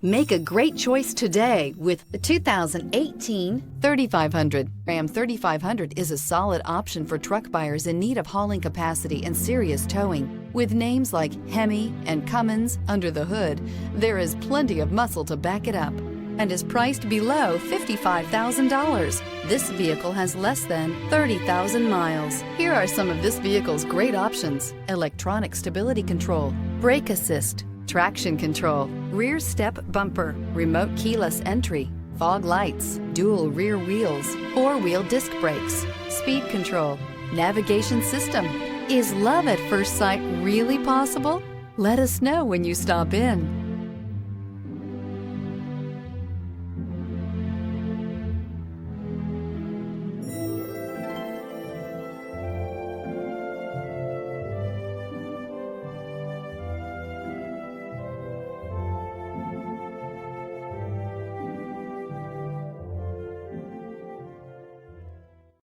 Make a great choice today with the 2018 3500. Ram 3500 is a solid option for truck buyers in need of hauling capacity and serious towing. With names like Hemi and Cummins under the hood, there is plenty of muscle to back it up and is priced below $55,000. This vehicle has less than 30,000 miles. Here are some of this vehicle's great options: electronic stability control, brake assist, traction control, rear step bumper, remote keyless entry, fog lights, dual rear wheels, four-wheel disc brakes, speed control, navigation system. Is love at first sight really possible? Let us know when you stop in.